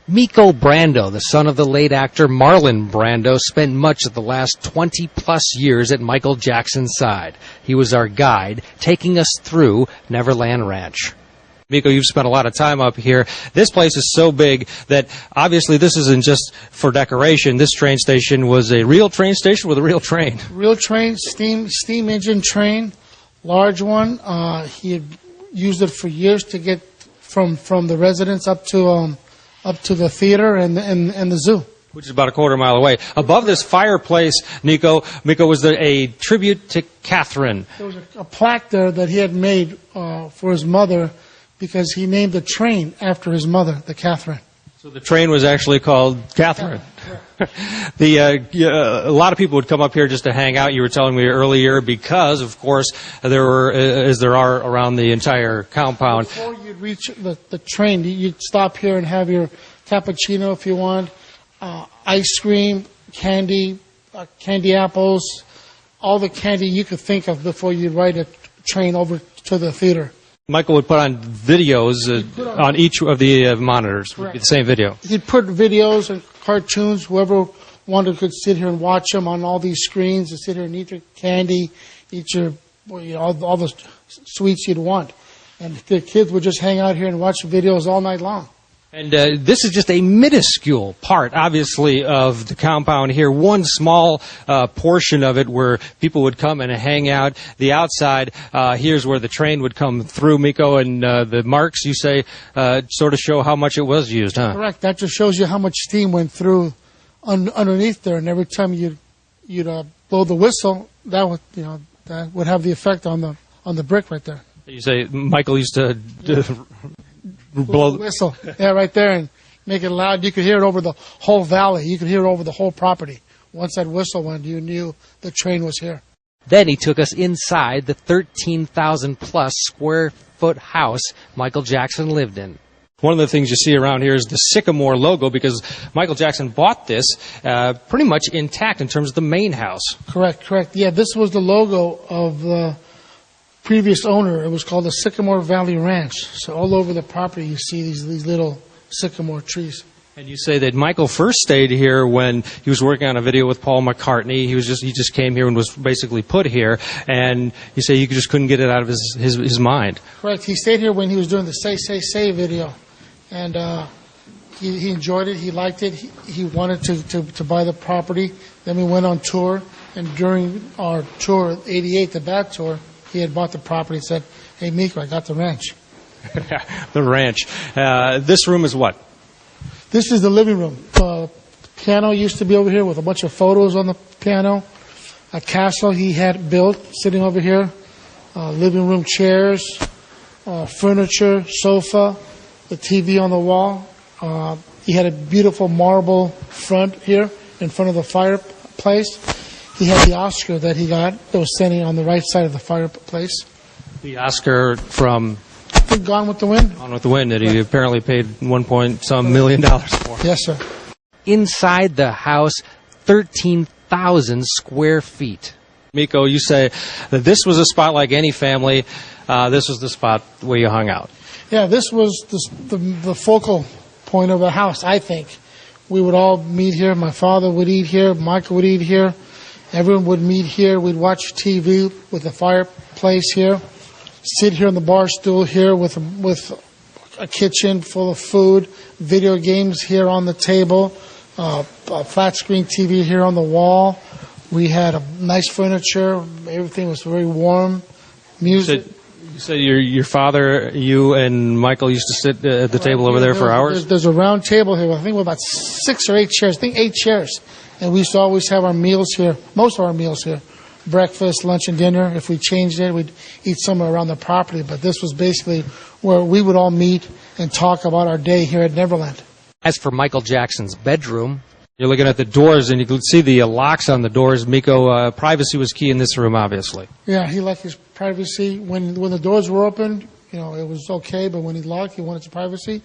Miko Brando, the son of the late actor Marlon Brando, spent much of the last 20-plus years at Michael Jackson's side. He was our guide, taking us through Neverland Ranch. Miko, you've spent a lot of time up here. This place is so big that obviously this isn't just for decoration. This train station was a real train station with a real train. Real train, steam engine train, large one. He had used it for years to get from the residence up to the theater and the zoo, which is about a quarter mile away. Above this fireplace, Miko was there a tribute to Catherine. There was a plaque there that he had made for his mother, because he named the train after his mother, the Catherine. So the train was actually called Catherine. A lot of people would come up here just to hang out, you were telling me earlier, because, of course, there were, as there are around the entire compound. Before you'd reach the train, you'd stop here and have your cappuccino if you want, ice cream, candy apples, all the candy you could think of before you'd ride a train over to the theater. Michael would put on videos on each of the monitors. Correct. The same video. He'd put videos and cartoons. Whoever wanted could sit here and watch them on all these screens, and sit here and eat your candy, eat your all the sweets you'd want. And the kids would just hang out here and watch videos all night long. And this is just a minuscule part, obviously, of the compound here. One small portion of it where people would come and hang out. The outside, here's where the train would come through, Miko, and the marks, you say, sort of show how much it was used, huh? Correct. That just shows you how much steam went through underneath there. And every time you'd blow the whistle, that would have the effect on the brick right there. You say Michael used to blow the whistle. Yeah, right there, and make it loud. You could hear it over the whole valley. You could hear it over the whole property. Once that whistle went, you knew the train was here. Then he took us inside the 13,000-plus square foot house Michael Jackson lived in. One of the things you see around here is the Sycamore logo, because Michael Jackson bought this pretty much intact in terms of the main house. Correct. Yeah, this was the logo of the previous owner. It was called the Sycamore Valley Ranch. So all over the property you see these little sycamore trees. And you say that Michael first stayed here when he was working on a video with Paul McCartney. He just came here and was basically put here, and you say you just couldn't get it out of his mind. Correct. He stayed here when he was doing the Say video, and he enjoyed it. He liked it. He wanted to buy the property. Then we went on tour, and during our tour, '88, the back tour, he had bought the property and said, "Hey, Miko, I got the ranch." The ranch. This room is what? This is the living room. Piano used to be over here with a bunch of photos on the piano. A castle he had built sitting over here. Living room chairs, furniture, sofa, the TV on the wall. He had a beautiful marble front here in front of the fireplace. He had the Oscar that he got that was standing on the right side of the fireplace. The Oscar from Gone with the Wind? Gone with the Wind, that he apparently paid $1 million for. Yes, sir. Inside the house, 13,000 square feet. Miko, you say that this was a spot like any family. This was the spot where you hung out. Yeah, this was the focal point of the house, I think. We would all meet here. My father would eat here. Michael would eat here. Everyone would meet here. We'd watch TV with the fireplace here. Sit here on the bar stool here with a kitchen full of food. Video games here on the table. A flat screen TV here on the wall. We had a nice furniture. Everything was very warm. Music. You said your father, you, and Michael used to sit at the table over there for hours? There's a round table here. I think with about 6 or 8 chairs. I think 8 chairs. And we used to always have our meals here, most of our meals here. Breakfast, lunch, and dinner. If we changed it, we'd eat somewhere around the property. But this was basically where we would all meet and talk about our day here at Neverland. As for Michael Jackson's bedroom, you're looking at the doors, and you can see the locks on the doors. Miko, privacy was key in this room, obviously. Yeah, he liked his privacy. When the doors were open, it was okay. But when he locked, he wanted his privacy.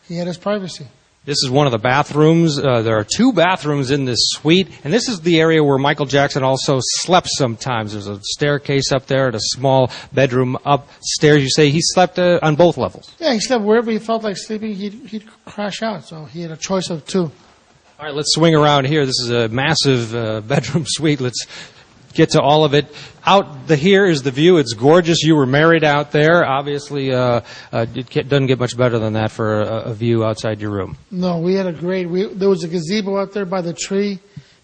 He had his privacy. This is one of the bathrooms. There are 2 bathrooms in this suite, and this is the area where Michael Jackson also slept sometimes. There's a staircase up there and a small bedroom upstairs. You say he slept on both levels? Yeah, he slept wherever he felt like sleeping. He'd crash out, so he had a choice of 2. All right, let's swing around here. This is a massive bedroom suite. Let's get to all of it. Here is the view. It's gorgeous. You were married out there. Obviously, it doesn't get much better than that for a view outside your room. No, we had a great... there was a gazebo out there by the tree.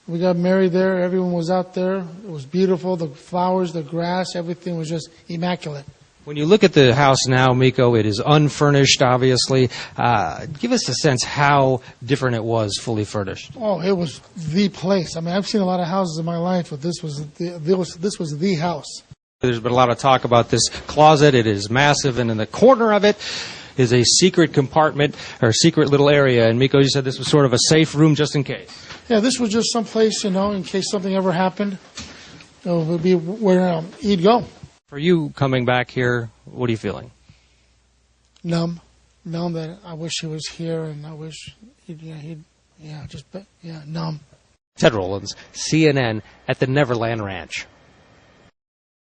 We got married there. Everyone was out there. It was beautiful. The flowers, the grass, everything was just immaculate. When you look at the house now, Miko, it is unfurnished, obviously. Give us a sense how different it was fully furnished. Oh, it was the place. I mean, I've seen a lot of houses in my life, but this was the house. There's been a lot of talk about this closet. It is massive, and in the corner of it is a secret compartment or secret little area. And Miko, you said this was sort of a safe room just in case. Yeah, this was just some place, in case something ever happened. It would be where he'd go. For you coming back here, what are you feeling? Numb that I wish he was here, and I wish numb. Ted Rollins, CNN at the Neverland Ranch.